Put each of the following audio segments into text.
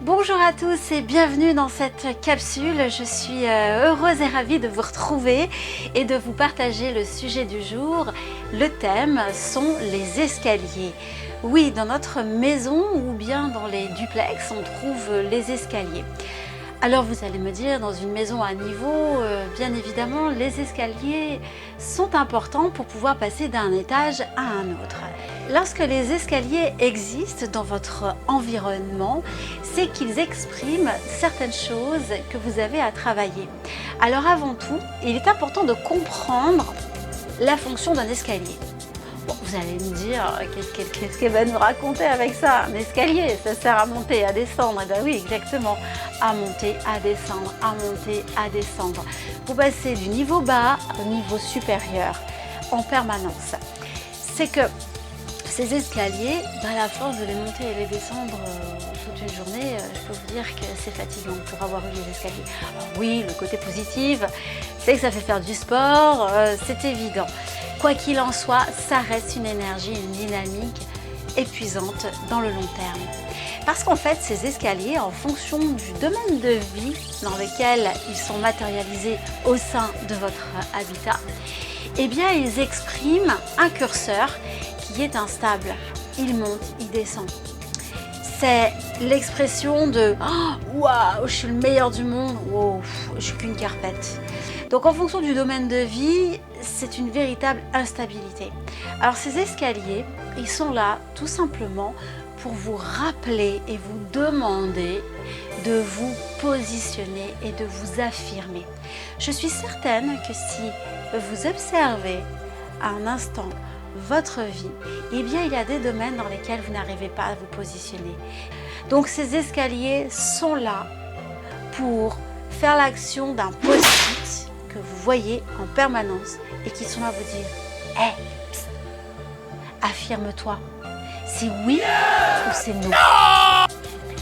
Bonjour à tous et bienvenue dans cette capsule. Je suis heureuse et ravie de vous retrouver et de vous partager le sujet du jour. Le thème sont les escaliers. Oui, dans notre maison ou bien dans les duplex, on trouve les escaliers. Alors vous allez me dire, dans une maison à niveau, bien évidemment, les escaliers sont importants pour pouvoir passer d'un étage à un autre. Lorsque les escaliers existent dans votre environnement, c'est qu'ils expriment certaines choses que vous avez à travailler. Alors avant tout, il est important de comprendre la fonction d'un escalier. Bon, vous allez me dire, qu'est-ce qu'elle va nous raconter avec ça? Un escalier, ça sert à monter, à descendre. Et bien oui, exactement, à monter, à descendre, à monter, à descendre. Vous passez du niveau bas au niveau supérieur en permanence. C'est que ces escaliers, à la force de les monter et les descendre toute une journée, je peux vous dire que c'est fatigant pour avoir eu les escaliers. Alors oui, le côté positif, c'est que ça fait faire du sport, c'est évident. Quoi qu'il en soit, ça reste une énergie, une dynamique épuisante dans le long terme. Parce qu'en fait, ces escaliers, en fonction du domaine de vie dans lequel ils sont matérialisés au sein de votre habitat, eh bien, ils expriment un curseur qui est instable. Il monte, il descend. C'est l'expression de « Waouh, je suis le meilleur du monde, wow, je suis qu'une carpette ». Donc en fonction du domaine de vie, c'est une véritable instabilité. Alors ces escaliers, ils sont là tout simplement pour vous rappeler et vous demander de vous positionner et de vous affirmer. Je suis certaine que si vous observez à un instant votre vie, eh bien il y a des domaines dans lesquels vous n'arrivez pas à vous positionner. Donc ces escaliers sont là pour faire l'action d'un post-it que vous voyez en permanence et qui sont là à vous dire « Hey, affirme-toi, c'est oui ou c'est non ».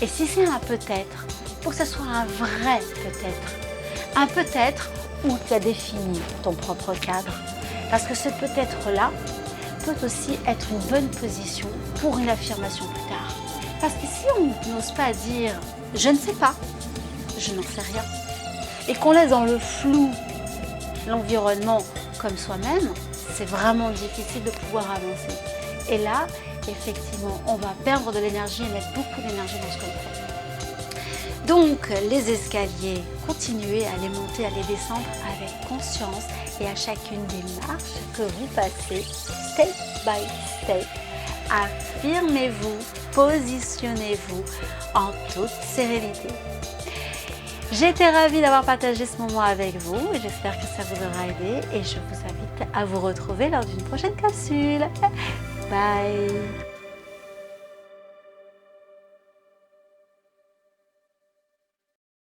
Et si c'est un peut-être, pour que ce soit un vrai peut-être, un peut-être où tu as défini ton propre cadre. Parce que ce peut-être-là peut aussi être une bonne position pour une affirmation plus tard. Parce que si on n'ose pas dire « je ne sais pas », je n'en sais rien, et qu'on laisse dans le flou l'environnement comme soi-même, c'est vraiment difficile de pouvoir avancer. Et là, effectivement, on va perdre de l'énergie et mettre beaucoup d'énergie dans ce qu'on fait. Donc, les escaliers, continuez à les monter, à les descendre avec conscience et à chacune des marches que vous passez, step by step. Affirmez-vous, positionnez-vous en toute sérénité. J'étais ravie d'avoir partagé ce moment avec vous et j'espère que ça vous aura aidé et je vous invite à vous retrouver lors d'une prochaine capsule. Bye!